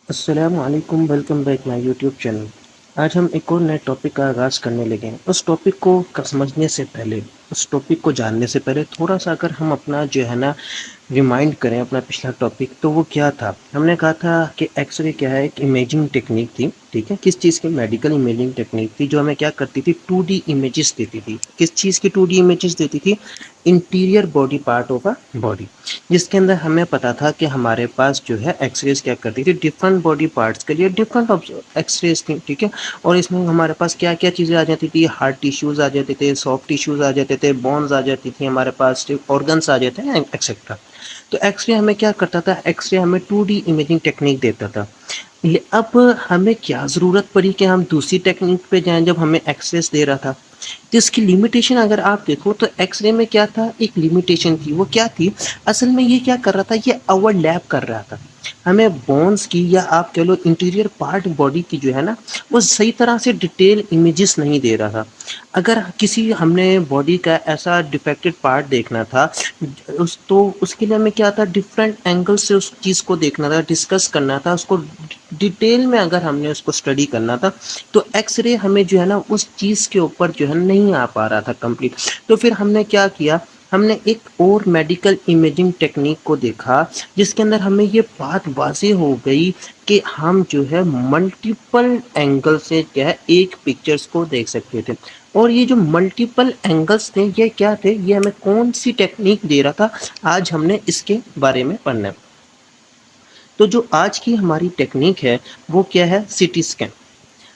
अस्सलामुअलैकुम, welcome back my YouTube channel. आज हम एक और नए टॉपिक का आगाज़ करने लगे हैं। उस टॉपिक को समझने से पहले, उस टॉपिक को जानने से पहले थोड़ा सा अगर हम अपना जो है ना रिमाइंड करें अपना पिछला टॉपिक, तो वो क्या था। हमने कहा था कि एक्सरे क्या है, एक इमेजिंग टेक्निक थी। ठीक है, किस चीज़ की? मेडिकल इमेजिंग टेक्निक थी, जो हमें क्या करती थी, 2D इमेजेस देती थी। किस चीज़ की 2D इमेजेस देती थी? Interior body part of a body, जिसके अंदर हमें पता था कि हमारे पास जो है एक्सरेज क्या करती थी, डिफरेंट बॉडी पार्ट्स के लिए डिफरेंट एक्सरेज थी। ठीक है, और इसमें हमारे पास क्या क्या चीज़ें आ जाती थी, हार्ड टिश्यूज़ आ जाते थे, सॉफ्ट टिश्यूज़ आ जाते थे, बोन्स आ जाती थी, हमारे पास ऑर्गन्स आ जाते हैं, एक्सेट्रा। तो एक्सरे हमें क्या करता था, एक्सरे हमें 2D इमेजिंग टेक्निक देता था। ये अब हमें क्या ज़रूरत पड़ी कि हम दूसरी टेक्निक पे जाएं जब हमें एक्सेस दे रहा था। तो इसकी लिमिटेशन अगर आप देखो तो एक्सरे में क्या था, एक लिमिटेशन थी। वो क्या थी? असल में ये क्या कर रहा था, ये ओवरलैप कर रहा था। हमें बोन्स की, या आप कह लो इंटीरियर पार्ट बॉडी की जो है ना, वो सही तरह से डिटेल इमेजेस नहीं दे रहा था। अगर किसी हमने बॉडी का ऐसा डिफेक्टेड पार्ट देखना था, तो उसके लिए हमें क्या था, डिफरेंट एंगल से उस चीज़ को देखना था, डिस्कस करना था, उसको डिटेल में अगर हमने उसको स्टडी करना था, तो एक्सरे हमें जो है ना उस चीज़ के ऊपर जो है नहीं आ पा रहा था कंप्लीट। तो फिर हमने क्या किया, हमने एक और मेडिकल इमेजिंग टेक्निक को देखा, जिसके अंदर हमें ये बात वाज़ेह हो गई कि हम जो है मल्टीपल एंगल से क्या है एक पिक्चर्स को देख सकते थे। और ये जो मल्टीपल एंगल्स थे, ये क्या थे, ये हमें कौन सी टेक्निक दे रहा था, आज हमने इसके बारे में पढ़ना है। तो जो आज की हमारी टेक्निक है वो क्या है, सीटी स्कैन।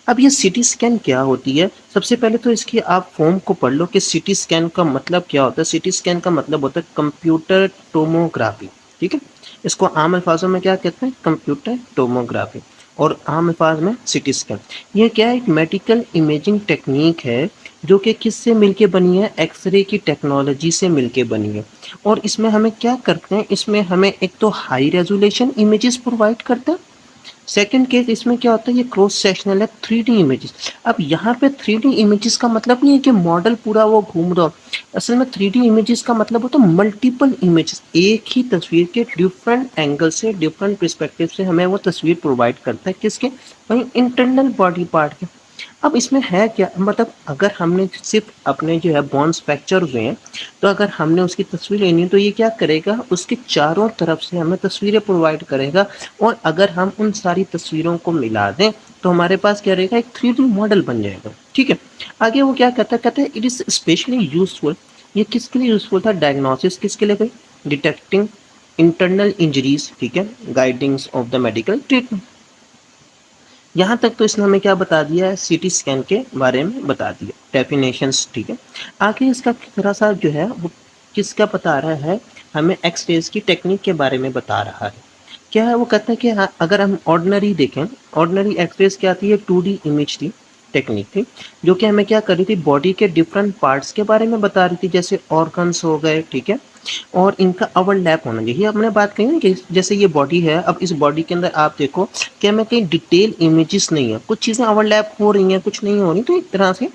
अब ये सीटी स्कैन क्या होती है? सबसे पहले तो इसकी आप फॉर्म को पढ़ लो कि सीटी स्कैन का मतलब क्या होता है। सीटी स्कैन का मतलब होता है कंप्यूटर टोमोग्राफी। ठीक है, इसको आम अल्फाजों में क्या कहते हैं, कंप्यूटर टोमोग्राफी, और आम अल्फाज में सीटी स्कैन। ये क्या है, एक मेडिकल इमेजिंग टेक्निक है, जो कि किससे मिलके बनी है, एक्सरे की टेक्नोलॉजी से मिलके बनी है। और इसमें हमें क्या करते हैं, इसमें हमें एक तो हाई रेजोल्यूशन इमेजेस प्रोवाइड करता है। सेकंड केस इसमें क्या होता है, ये क्रॉस सेक्शनल है, 3D इमेजेस। अब यहाँ पे 3D इमेजेस का मतलब नहीं है कि मॉडल पूरा वो घूम रहा हो। असल में 3D इमेजेस का मतलब होता है मल्टीपल इमेजेस, एक ही तस्वीर के डिफरेंट एंगल से, डिफरेंट पर्सपेक्टिव से हमें वो तस्वीर प्रोवाइड करता है। किसके? वही इंटरनल बॉडी पार्ट के। अब इसमें है क्या, मतलब अगर हमने सिर्फ अपने जो है बोन्स फ्रैक्चर हुए हैं, तो अगर हमने उसकी तस्वीर लेनी है, तो ये क्या करेगा, उसके चारों तरफ से हमें तस्वीरें प्रोवाइड करेगा। और अगर हम उन सारी तस्वीरों को मिला दें, तो हमारे पास क्या रहेगा, एक 3D मॉडल बन जाएगा। ठीक है, आगे वो क्या कहता है इट इज स्पेशली यूजफुल। ये किसके लिए यूजफुल था? डायग्नोसिस किसके लिए भाई? Detecting internal injuries. ठीक है, गाइडिंग्स ऑफ द मेडिकल ट्रीटमेंट। यहाँ तक तो इसने हमें क्या बता दिया है, सीटी स्कैन के बारे में बता दिया, डेफिनेशंस। ठीक है, आगे इसका थोड़ा सा जो है वो किसका बता रहा है, हमें एक्स रेज की टेक्निक के बारे में बता रहा है। क्या है वो? कहता है कि हाँ, अगर हम ऑर्डिनरी देखें, ऑर्डिनरी एक्स रेज क्या थी, ये 2D इमेज थी, टेक्निक थी, जो कि हमें क्या कर रही थी, बॉडी के डिफरेंट पार्ट्स के बारे में बता रही थी, जैसे ऑर्गन्स हो गए। ठीक है, और इनका ओवरलैप होना चाहिए। हमने बात कही ना कि जैसे ये बॉडी है, अब इस बॉडी के अंदर आप देखो कि हमें कहीं डिटेल इमेजेस नहीं है, कुछ चीज़ें ओवरलैप हो रही हैं, कुछ नहीं हो रही, तो एक तरह से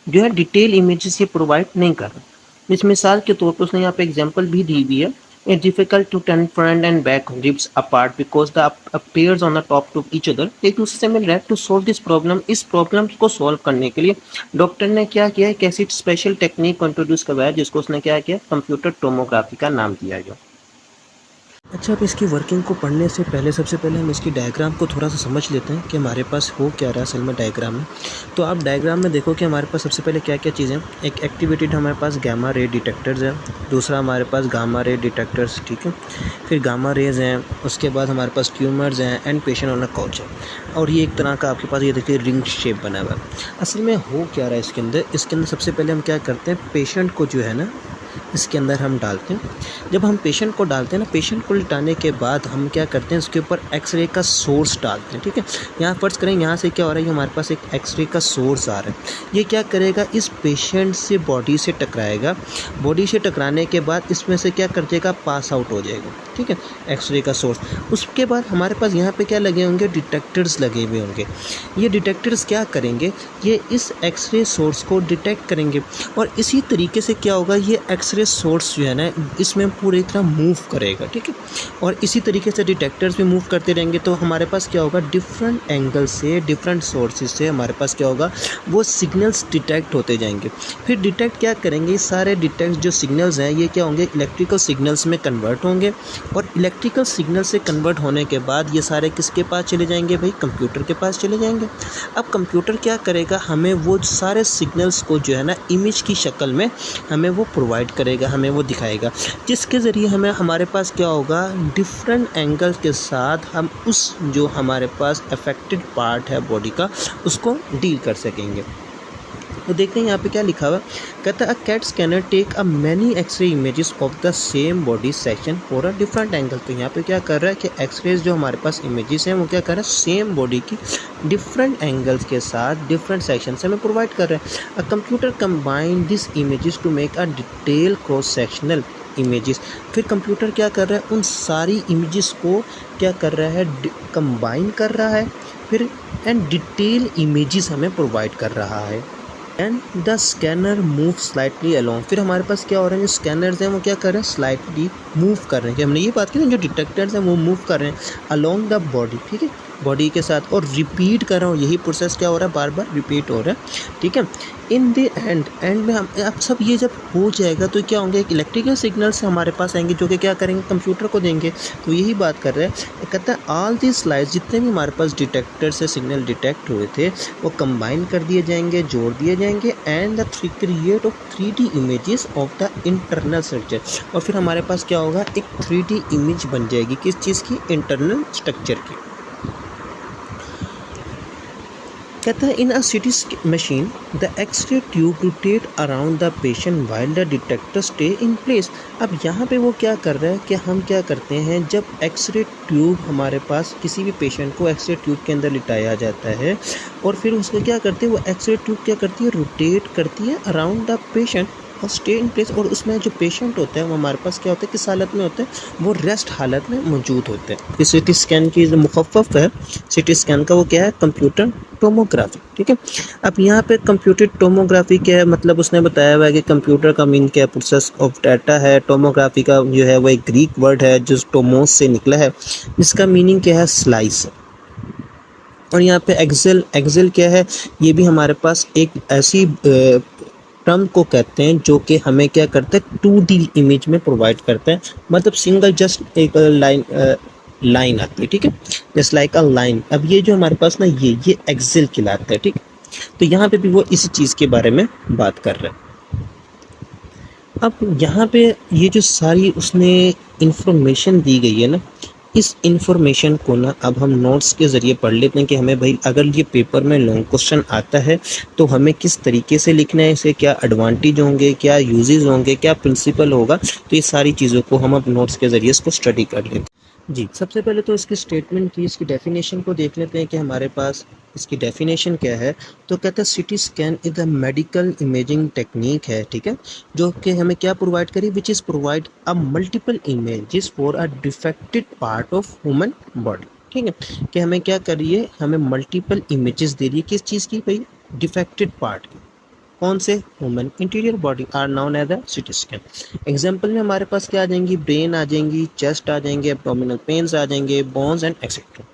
जो है डिटेल इमेजेस ये प्रोवाइड नहीं कर रहा। इस मिसाल के तौर पर उसने यहाँ पे एग्जाम्पल भी दी हुई है, it's difficult to turn front and back ribs apart because the pairs on the top to each other। एक दूसरे से मिल रहा है। टू सॉल्व दिस प्रॉब्लम, इस प्रॉब्लम को सॉल्व करने के लिए डॉक्टर ने क्या किया है, कैसी स्पेशल टेक्निक इंट्रोड्यूस करवाया, जिसको उसने क्या किया, कंप्यूटर टोमोग्राफी का नाम दिया गया। अच्छा, अब इसकी वर्किंग को पढ़ने से पहले सबसे पहले हम इसकी डायग्राम को थोड़ा सा समझ लेते हैं कि हमारे पास हो क्या रहा है असल में डायग्राम में। तो आप डायग्राम में देखो कि हमारे पास सबसे पहले क्या क्या चीज़ें, एक एक्टिवेटेड हमारे पास गामा रे डिटेक्टर्स हैं, दूसरा हमारे पास गामा रे डिटेक्टर्स। ठीक है, फिर गामा रेज हैं, उसके बाद हमारे पास ट्यूमर्स हैं, and patient on a couch है। और ये एक तरह का आपके पास ये देखिए रिंग शेप बना हुआ है। असल में हो क्या रहा है इसके अंदर, इसके अंदर सबसे पहले हम क्या करते हैं, पेशेंट को जो है ना इसके अंदर हम डालते हैं। जब हम पेशेंट को डालते हैं ना, पेशेंट को लिटाने के बाद हम क्या करते हैं, उसके ऊपर एक्सरे का सोर्स डालते हैं। ठीक है, यहाँ फर्ज करें यहाँ से क्या हो रहा है, हमारे पास एक एक्सरे का सोर्स आ रहा है। ये क्या करेगा, इस पेशेंट से बॉडी से टकराएगा, बॉडी से टकराने के बाद इसमें से क्या कर देगा, पास आउट हो जाएगा। ठीक है, एक्सरे का सोर्स। उसके बाद हमारे पास यहाँ पे क्या लगे होंगे, डिटेक्टर्स लगे हुए होंगे। ये डिटेक्टर्स क्या करेंगे, ये इस एक्सरे सोर्स को डिटेक्ट करेंगे, और इसी तरीके से क्या होगा, ये एक्सरे एक्सरे सोर्स जो है ना इसमें पूरी तरह मूव करेगा, ठीक है। और इसी तरीके से डिटेक्टर्स भी मूव करते रहेंगे, तो हमारे पास क्या होगा, डिफरेंट एंगल से डिफरेंट सोर्सेज से हमारे पास क्या होगा, वो सिग्नल्स डिटेक्ट होते जाएंगे। फिर डिटेक्ट क्या करेंगे, सारे डिटेक्ट जो सिग्नल्स हैं ये क्या होंगे, इलेक्ट्रिकल सिग्नल्स में कन्वर्ट होंगे। और इलेक्ट्रिकल सिग्नल से कन्वर्ट होने के बाद ये सारे किसके पास चले जाएंगे भाई, कंप्यूटर के पास चले जाएंगे। अब कंप्यूटर क्या करेगा, हमें वो सारे सिग्नल्स को जो है ना इमेज की शक्ल में हमें वो प्रोवाइड करेगा, हमें वो दिखाएगा, जिसके ज़रिए हमें हमारे पास क्या होगा, डिफरेंट एंगल के साथ हम उस जो हमारे पास अफेक्टेड पार्ट है बॉडी का उसको डील कर सकेंगे। तो देखते हैं यहाँ पे क्या लिखा हुआ, कहता है a cat scanner take a many x-ray images of the same body section for a different angle. तो यहाँ पे क्या कर रहा है कि एक्सरेज जो हमारे पास इमेजेस हैं वो क्या कर रहा है, सेम बॉडी की डिफरेंट एंगल्स के साथ डिफरेंट सेक्शन से हमें प्रोवाइड कर रहा है। A computer combine this images to make a detail cross sectional images. फिर कंप्यूटर क्या कर रहा है, उन सारी इमेजेस को क्या कर रहा है, कंबाइन कर रहा है, फिर एंड डिटेल इमेजेस हमें प्रोवाइड कर रहा है। And the scanner move slightly along. फिर हमारे पास क्या हो रहा है, जो स्कैनर्स हैं वो क्या कर रहे हैं, स्लाइटली मूव कर रहे हैं, कि हमने ये बात की ना, जो डिटेक्टर्स हैं वो मूव कर रहे हैं अलोंग द बॉडी, ठीक है, बॉडी के साथ, और रिपीट कर रहा हूँ, यही प्रोसेस क्या हो रहा है, बार बार रिपीट हो रहा है, ठीक है। इन द एंड में हम अब सब ये जब हो जाएगा तो क्या होंगे, एक इलेक्ट्रिकल सिग्नल्स हमारे पास आएंगे जो कि क्या करेंगे, कंप्यूटर को देंगे। तो यही बात कर रहे हैं, कहता है ऑल दी स्लाइड्स, जितने भी हमारे पास डिटेक्टर से सिग्नल डिटेक्ट हुए थे वो कंबाइन कर दिए जाएंगे, जोड़ दिए जाएंगे, and the create of 3D images of the internal structure. और फिर हमारे पास क्या होगा, एक 3D इमेज बन जाएगी, किस चीज़ की, इंटरनल स्ट्रक्चर की। कहता है in a CT machine the x-ray tube rotate around the patient while the detector stay in place. अब यहाँ पे वो क्या कर रहा है कि हम क्या करते हैं, जब एक्सरे ट्यूब हमारे पास किसी भी पेशेंट को एक्सरे ट्यूब के अंदर लिटाया जाता है और फिर उसका क्या करते हैं, वो एक्सरे ट्यूब क्या करती है, रोटेट करती है अराउंड द पेशेंट और स्टे इन प्लेस। और उसमें जो पेशेंट होता है वो हमारे पास क्या होता है, किस हालत में होता है, वो रेस्ट हालत में मौजूद होते हैं। इस सिटी स्कैन की जो मुखफ़फ़ है सिटी स्कैन का, वो क्या है, कंप्यूटर टोमोग्राफी, ठीक है। अब यहाँ पे कंप्यूटर टोमोग्राफी क्या है, मतलब उसने बताया हुआ है कि कंप्यूटर का मीन क्या है, प्रोसेस ऑफ डाटा है। टोमोग्राफी का जो है वो एक ग्रीक वर्ड है जो टोमोस से निकला है, जिसका मीनिंग क्या है, स्लाइस। और यहाँ पे एक्सेल क्या है, ये भी हमारे पास एक ऐसी टर्म को कहते हैं जो कि हमें क्या करते हैं, 2D इमेज में प्रोवाइड करते हैं, मतलब सिंगल जस्ट एक लाइन आती है, ठीक है, जस्ट लाइक अ लाइन। अब ये जो हमारे पास ना ये एक्सेल कहलाता है, ठीक। तो यहाँ पे भी वो इसी चीज़ के बारे में बात कर रहे हैं। अब यहाँ पे ये जो सारी उसने इंफॉर्मेशन दी गई है ना, इस इंफॉर्मेशन को ना अब हम नोट्स के ज़रिए पढ़ लेते हैं कि हमें भाई अगर ये पेपर में लॉन्ग क्वेश्चन आता है तो हमें किस तरीके से लिखना है, इसे क्या एडवांटेज होंगे, क्या यूजेस होंगे, क्या प्रिंसिपल होगा। तो ये सारी चीज़ों को हम अब नोट्स के ज़रिए इसको स्टडी कर लेते हैं। जी, सबसे पहले तो इसकी स्टेटमेंट की, इसकी डेफिनेशन को देख लेते हैं कि हमारे पास इसकी डेफिनेशन क्या है। तो कहता है CT scan is a medical imaging technique है, ठीक है, जो कि हमें क्या प्रोवाइड करी, which is provide a multiple images for a defected part of human body, ठीक है, कि हमें क्या करिए, हमें मल्टीपल इमेजेस दे रही है, किस चीज़ की भाई, डिफेक्टेड पार्ट की। कौन से, human interior body are known as the CT scan. Example में हमारे पास क्या आ जाएंगी, ब्रेन आ जाएंगी, चेस्ट आ जाएंगे, एब्डोमिनल पेन्स आ जाएंगे, बोन्स एंड एक्सेट्रा।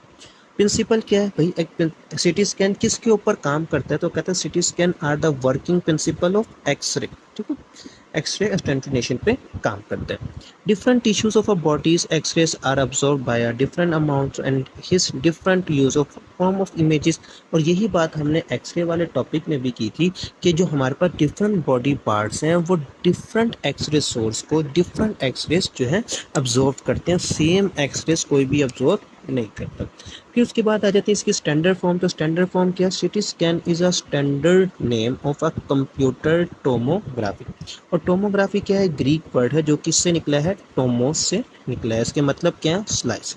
प्रिंसिपल क्या है भाई, एक सिटी स्कैन किसके ऊपर काम करता है, तो कहता है CT scan are the working principle of x-ray, ठीक है, एक्सरे स्टेंटिनेशन पे काम करता है। Different tissues of a bodies x-rays are absorb by a different amount and his different use of form of images. और यही बात हमने एक्सरे वाले टॉपिक में भी की थी कि जो हमारे पास डिफरेंट बॉडी पार्ट्स हैं वो डिफरेंट एक्सरे सोर्स को डिफरेंट एक्सरेज जो है अब्जॉर्व करते हैं, सेम एक्सरेज कोई भी अब्जॉर्व नहीं करता। फिर उसके बाद आ जाती है इसकी स्टैंडर्ड फॉर्म। तो स्टैंडर्ड फॉर्म क्या है, CT scan is a standard name of a computer tomography. और टोमोग्राफी क्या है, ग्रीक वर्ड है जो किससे निकला है, टोमोस से निकला है। इसके मतलब क्या है, स्लाइस।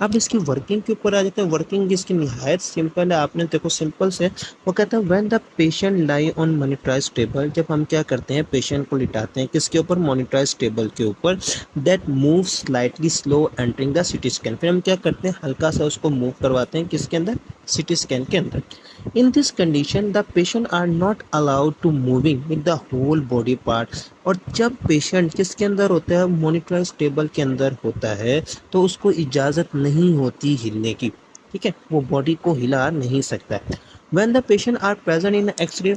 अब इसकी वर्किंग के ऊपर आ जाते हैं। वर्किंग इसकी निहायत सिंपल है, आपने देखो सिंपल से वो कहता है when the patient lie on monitorize table, जब हम क्या करते हैं, पेशेंट को लिटाते हैं किसके ऊपर, मॉनिटराइज टेबल के ऊपर, that move slightly slow entering the CT scan. फिर हम क्या करते हैं, हल्का सा उसको मूव करवाते हैं किसके अंदर, सिटी स्कैन के अंदर। In this condition the patient are not allowed to moving with the whole body part. और जब पेशेंट किसके अंदर होता है, मॉनिटराइज टेबल के अंदर होता है, तो उसको इजाज़त नहीं होती हिलने की, ठीक है, वो बॉडी को हिला नहीं सकता है। When the patient are present in x-ray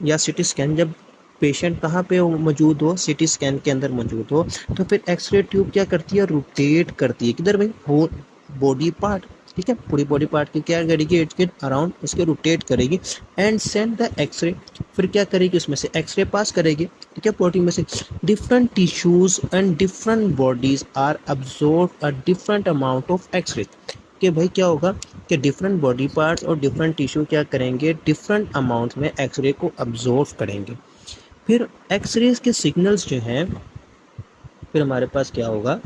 या सिटी स्कैन, जब पेशेंट कहाँ पे मौजूद हो, सिटी स्कैन के अंदर मौजूद हो, तो फिर एक्सरे ट्यूब क्या करती है, रोटेट करती है, किधर भाई, हो बॉडी पार्ट, ठीक है, पूरी बॉडी पार्ट की क्या करेगी, इट अराउंड उसके रोटेट करेगी एंड सेंड द एक्सरे, फिर क्या करेगी, उसमें से एक्सरे पास करेगी, ठीक है, बॉडी में से। Different tissues and different bodies are absorb a different amount of x-ray, कि भाई क्या होगा कि डिफरेंट बॉडी पार्ट्स और डिफरेंट टिश्यू क्या करेंगे, डिफरेंट अमाउंट में एक्सरे को अब्सॉर्ब करेंगे। फिर एक्सरेज के सिग्नल्स जो हैं, फिर हमारे पास क्या होगा,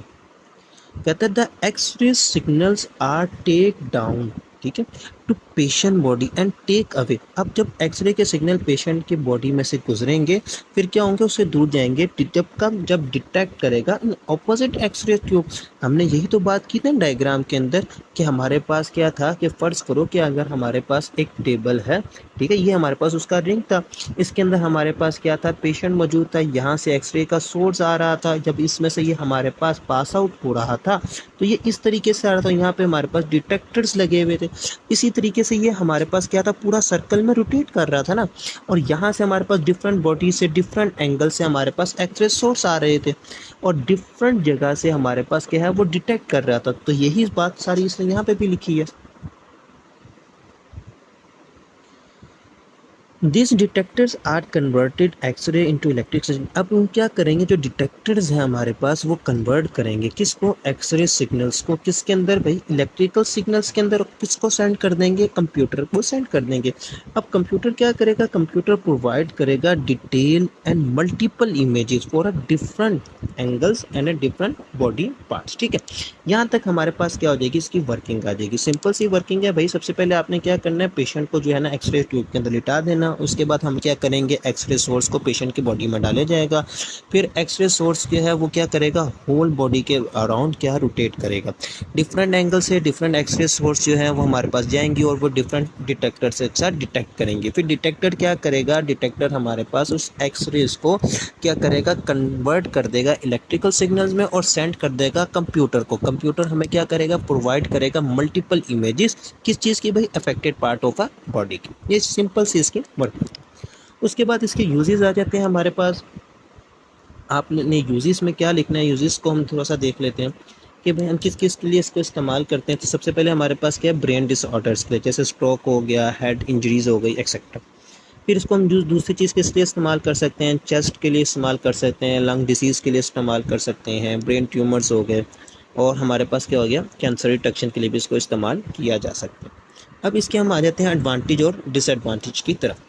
कहते हैं the x-ray signals are take down, ठीक है, to patient body and take away. अब जब एक्सरे के सिग्नल पेशेंट के बॉडी में से गुजरेंगे, फिर क्या होंगे, उससे दूर जाएंगे, जब डिटेक्ट करेगा इन ऑपोजिट एक्सरे ट्यूब। हमने यही तो बात की थी डायग्राम के अंदर कि हमारे पास क्या था, कि फर्ज करो कि अगर हमारे पास एक टेबल है, ठीक है, ये हमारे पास उसका रिंग था, इसके अंदर हमारे पास क्या था, पेशेंट मौजूद था, यहाँ से एक्सरे का सोर्स आ रहा था, जब इसमें से ये हमारे पास पास आउट हो रहा था तो ये इस तरीके से आ रहा था, यहाँ पे हमारे पास डिटेक्टर्स लगे हुए थे, इसी तरीके से ये हमारे पास क्या था, पूरा सर्कल में रोटेट कर रहा था ना, और यहाँ से हमारे पास डिफरेंट बॉडी से डिफरेंट एंगल से हमारे पास एक्सरे सोर्स आ रहे थे और डिफरेंट जगह से हमारे पास क्या है, वो डिटेक्ट कर रहा था। तो यही बात सारी इसने यहाँ पे भी लिखी है। This detectors are converted x-ray into electric signal. अब हम क्या करेंगे, जो डिटेक्टर्स हैं हमारे पास वो कन्वर्ट करेंगे किसको, एक्सरे सिग्नल्स को, किसके अंदर भाई, इलेक्ट्रिकल सिग्नल्स के अंदर। किसको सेंड कर देंगे, कंप्यूटर को सेंड कर देंगे। अब कंप्यूटर क्या करेगा, कंप्यूटर प्रोवाइड करेगा detail and multiple images for a different angles and a different body parts, ठीक है। यहाँ तक हमारे पास क्या हो जाएगी, इसकी वर्किंग आ जाएगी। सिंपल सी वर्किंग है भाई, सबसे पहले आपने क्या करना है, पेशेंट को जो है ना एक्सरे ट्यूब के अंदर लिटा देना, उसके बाद हम क्या करेंगे, एक्सरे सोर्स को पेशेंट की बॉडी में डाले जाएगा, फिर एक्सरे सोर्स जो है वो क्या करेगा, होल बॉडी के अराउंड क्या रोटेट करेगा, डिफरेंट एंगल से डिफरेंट एक्सरे सोर्स जो है वो हमारे पास जाएंगी और वो डिफरेंट डिटेक्टर से साथ डिटेक्ट करेंगे। फिर डिटेक्टर क्या करेगा, डिटेक्टर हमारे पास उस एक्सरेज को क्या करेगा, कन्वर्ट कर देगा इलेक्ट्रिकल सिग्नल्स में और सेंड कर देगा कंप्यूटर को। कंप्यूटर हमें क्या करेगा, प्रोवाइड करेगा मल्टीपल इमेजेस, किस चीज़ की भाई, affected part of a body की। ये सिंपल सी इसकी वर्क। उसके बाद इसके यूजेस आ जाते हैं हमारे पास। आपने यूजेस में क्या लिखना है, यूजेस को हम थोड़ा सा देख लेते हैं कि भाई हम किस किस के लिए इसको इस्तेमाल करते हैं। तो सबसे पहले हमारे पास क्या है, ब्रेन डिसऑर्डर्स के लिए, जैसे स्ट्रोक हो गया, हेड इंजरीज हो गई, एक्सेट्रा। फिर इसको हम दूसरी चीज़ किस लिए इस्तेमाल कर सकते हैं, चेस्ट के लिए इस्तेमाल कर सकते हैं, लंग डिसीज़ के लिए इस्तेमाल कर सकते हैं, ब्रेन ट्यूमर्स हो गए, और हमारे पास क्या हो गया, कैंसर डिटेक्शन के लिए भी इसको इस्तेमाल किया जा सकता है। अब इसके हम आ जाते हैं एडवांटेज और डिसएडवांटेज की तरफ।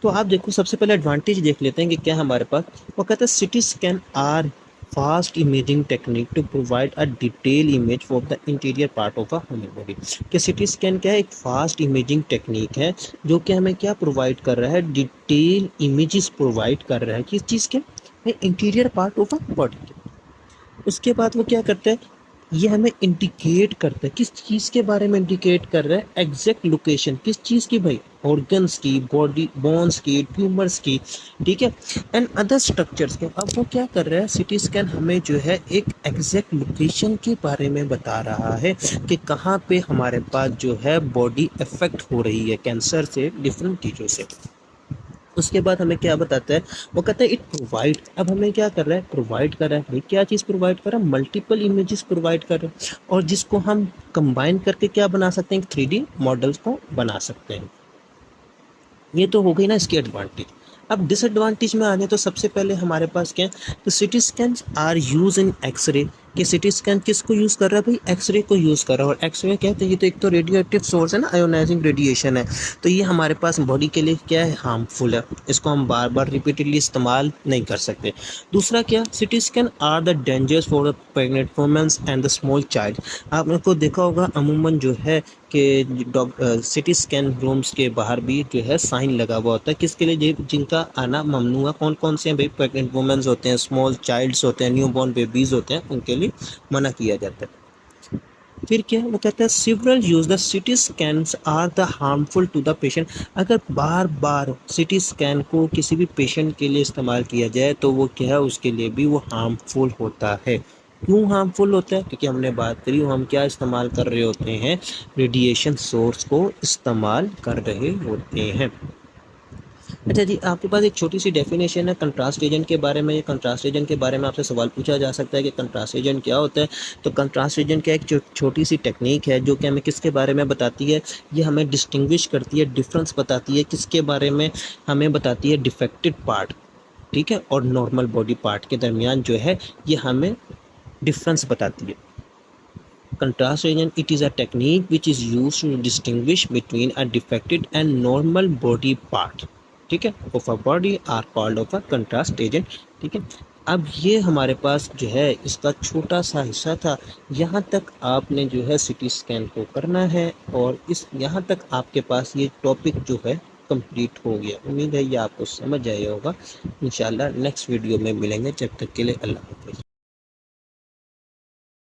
तो आप देखो, सबसे पहले एडवांटेज देख लेते हैं कि क्या हमारे पास, वो कहता है CT scan are fast imaging technique to provide a detail image for the interior part of a human body. कि सिटी स्कैन क्या है, एक फास्ट इमेजिंग टेक्निक है जो कि हमें क्या प्रोवाइड कर रहा है, डिटेल इमेजेस प्रोवाइड कर रहा है, किस चीज़ के, interior part of a body के। उसके बाद वो क्या करता है, ये हमें इंडिकेट करता है, किस चीज़ के बारे में इंडिकेट कर रहा है, एग्जैक्ट लोकेशन, किस चीज़ की भाई, ऑर्गन्स की, बॉडी बोन्स की, ट्यूमर्स की, ठीक है, एंड अदर स्ट्रक्चर्स के। अब वो क्या कर रहा है, सिटी स्कैन हमें जो है एक एग्जैक्ट लोकेशन के बारे में बता रहा है कि कहाँ पे हमारे पास जो है बॉडी अफेक्ट हो रही है कैंसर से, डिफरेंट चीज़ों से। उसके बाद हमें क्या बताता है, वो कहता है इट प्रोवाइड। अब हमें क्या कर रहा है, प्रोवाइड कर रहा है भाई, क्या चीज़ प्रोवाइड कर रहा है, मल्टीपल इमेजेस प्रोवाइड कर रहा है, और जिसको हम कंबाइन करके क्या बना सकते हैं, 3D मॉडल्स को बना सकते हैं। ये तो हो गई ना इसकी एडवांटेज। अब डिसएडवांटेज में आने तो सबसे पहले हमारे पास क्या है, तो CT scan are use in x-ray. कि सिटी स्कैन किसको यूज़ कर रहा है भाई, एक्सरे को यूज़ कर रहा है। और एक्सरे क्या है, ये तो एक तो रेडियो एक्टिव सोर्स है ना, आयोनाइजिंग रेडिएशन है, तो ये हमारे पास बॉडी के लिए क्या है, हार्मफुल है, इसको हम बार बार रिपीटेडली इस्तेमाल नहीं कर सकते। दूसरा क्या, CT scan are the dangers for the pregnant womens and the small child. आपने को देखा होगा अमूमन जो है कि सिटी स्कैन रूम्स के बाहर भी जो है साइन लगा हुआ होता है, किसके लिए, जिनका आना ममनू है। कौन कौन से हैं भाई, प्रेग्नेंट वुमेन्स होते हैं, स्मॉल चाइल्ड्स होते हैं, न्यू बॉर्न बेबीज़ होते हैं, उनके लिए मना किया जाता है। फिर क्या है वो कहता है several use the CT scans are the harmful to the patient. अगर बार बार सिटी स्कैन को किसी भी पेशेंट के लिए इस्तेमाल किया जाए तो वो क्या है उसके लिए भी वो हार्मफुल होता है। क्यों हार्मफुल होता है? क्योंकि हमने बात करी हम क्या इस्तेमाल कर रहे होते हैं, रेडिएशन सोर्स को इस्तेमाल कर रहे होते हैं। अच्छा जी, आपके पास एक छोटी सी डेफिनेशन है कंट्रास्ट एजेंट के बारे में। ये कंट्रास्ट एजेंट के बारे में आपसे सवाल पूछा जा सकता है कि कंट्रास्ट एजेंट क्या होता है। तो कंट्रास्ट एजेंट क्या एक छोटी सी टेक्निक है जो कि हमें किसके बारे में बताती है, ये हमें डिस्टिंग्विश करती है, डिफरेंस बताती है किसके बारे में, हमें बताती है डिफेक्टेड पार्ट, ठीक है, और नॉर्मल बॉडी पार्ट के दरमियान जो है ये हमें डिफरेंस बताती है। Contrast agent, it is a technique which is used to distinguish between a defected and normal body part, ठीक है, of a body are called of a contrast agent। ठीक है, अब ये हमारे पास जो है इसका छोटा सा हिस्सा था। यहाँ तक आपने जो है सिटी स्कैन को करना है और इस यहाँ तक आपके पास ये टॉपिक जो है कंप्लीट हो गया। उम्मीद है ये आपको समझ आया होगा। इंशाल्लाह नेक्स्ट वीडियो में मिलेंगे, जब तक के लिए अल्लाह हाफ़िज़।